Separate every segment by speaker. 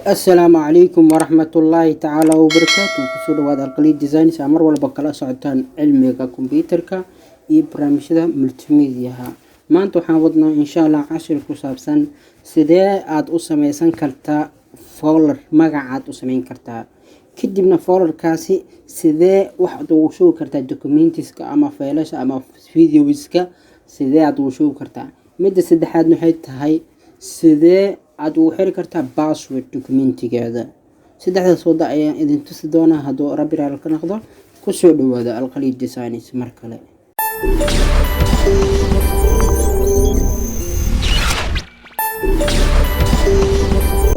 Speaker 1: السلام عليكم ورحمة الله تعالى وبركاته. كسر واد القليد ديزاين سامر ولا بقلا سعتان علمي كمبيوترك برامجها ملتميدياها ما أنتو حاولنا إن شاء الله 10 كسابسان سيدي عاد أسميسان كرتا فولر مقعد أسمين كرتا كدبنا فولر كاسي سيدي واحد وشو كرتا دوكومنتسك أما فايلش أما فيديوسك سيدي عاد وشو كرتا مدة سيدي حاد نحيت هاي سيدي عاد وحري كرتا باسورد دوكومنتيجادا سيدحدا سودا ayaan idin tusi doonaa haduu rabbi raali ka noqdo ku soo dhawaada alqalid designs mar kale.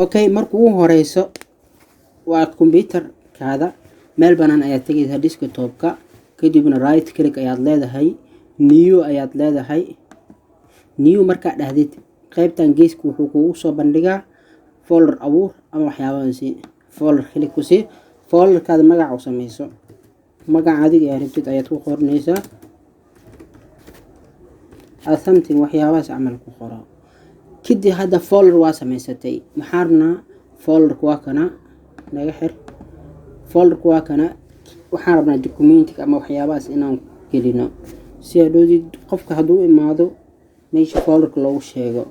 Speaker 1: Okay, markuu horeyso waa computer kaada meel banaan ayaa tagaysaa desktop-ka kadibna right click ayaad leedahay new ayaad leedahay new marka dhahdid qaybtan geeska wuxuu kugu soo bandhigaa folder abuur ama waxyaabahaasi folder click ku si folderkaada magac u sameeyso magac adiga ee rabtid ayaad ku qornaysaa something waxyaabahaas amal ku qoro kidi hada folder waa sameysatay maxarna folder waa kana naga xir folder waa kana waxaan rabnaa document ama waxyaabahaas inaan gelino si adoodid qofka haduu imaado meesha folderka loogu sheego.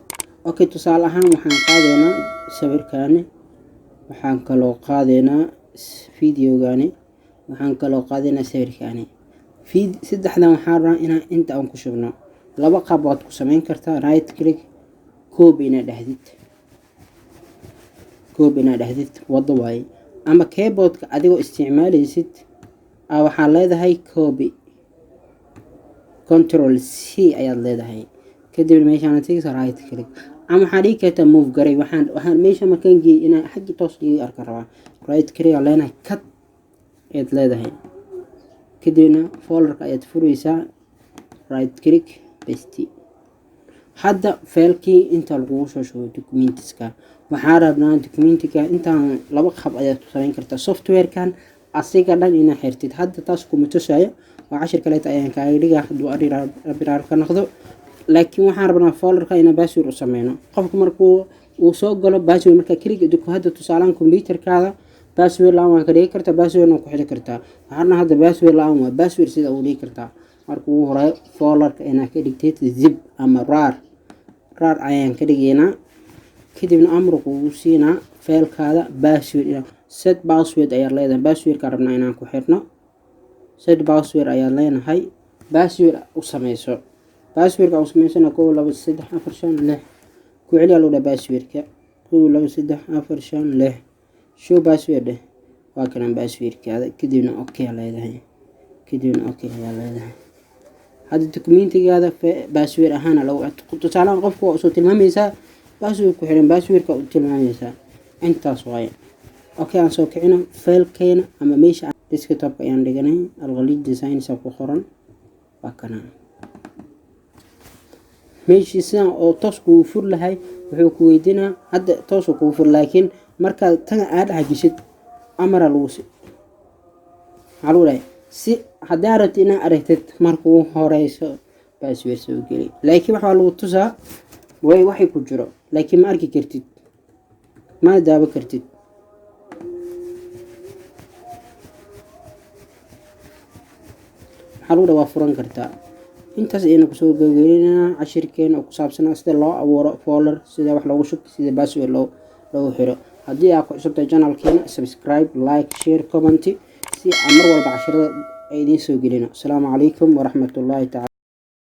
Speaker 1: Okay, tusaale ahaan waxaan qaadeynaa sawirkaani waxaan kaloo qaadeynaa fiidiyogaani waxaan kaloo qaadeynaa sawirkaani saddexdan waxaan rabaa inaan inta aan ku shubno laba qaab waad ku sameyn kartaa right click copy ina dhahdid wada way ama keyboardka adigoo isticmaalaysid waxaa leedahay copy control C ayaad leedahay kadib meeshaan tigis right click ama xariiq ka move garay waxaan meesha markaan geey ina xaqi toos ii arka rabaa right click leena cut eed leedahay kadibna folderka ayaad furaysaa right click paste hadda failkii inta lagu soo shubo documentiska waxaan rabnaa documentiga intaan laba qaab ayaad ku sameyn kartaa software-kan asiga dhan ina xirtid hadda taas kuma tusaayo waa 10 kale ayaan ka dhigaa haduu rabiraar ka noqdo laakiin waxaan rabnaa folderka ina password u sameeyno qofku markuu uu soo galo password marka click idinku hadda tusaalaan computerkaada password la waan ka dhigi kartaa passwordna ku xidhi kartaa waxaana hadda password la waa password sida uu dhigi kartaa markuu hore folderka ina ka dhigtay zip ama rar ayaan ka dhigeynaa kadibna amruhu uu siinaa failkaada password set password ayaa leedahay passwordka rabnaa inaan ku xirno set password ayaa leenahay password u sameeyso passwordka u sameeysana 123456 ku celiya loo dhaa passwordka 123456 show password waa kana passwordkaada kadibna okay leedahay hada documentigaada password ahaan lagu tusaalaan qofku soo tilmaamaysa password ku xiran passwordka u tilmaamaysa intaas waay. Okay, aan soo kicino failkeena ama meesha desktop ayaan dhiganay alqalid design sa ku qoran waa kana meeshii sidan oo toos ku fur lahay wuxuu ku weydiinaa hadda toos ku fur laakiin marka tan aad xagishid amara lagu halulay si hadaa rabtid inaad aragtid markuu horeyso password soo gali laakiin waxa lagu tusaa waxay ku jiro laakiin ma arki kartid ma daawo kartid haluu waa furan kartaa intaas ayaan ku soo gabagabeynaa cashirkeena oo ku saabsan sida loo abuuro folder sida wax loogu shubo sida password loo xiro haddii aad ku cusubtahay channelkeena subscribe like share comment si mar walba cashirada ay idin soo gelino. Assalaamu calaykum waraxmatullaahi ta'ala.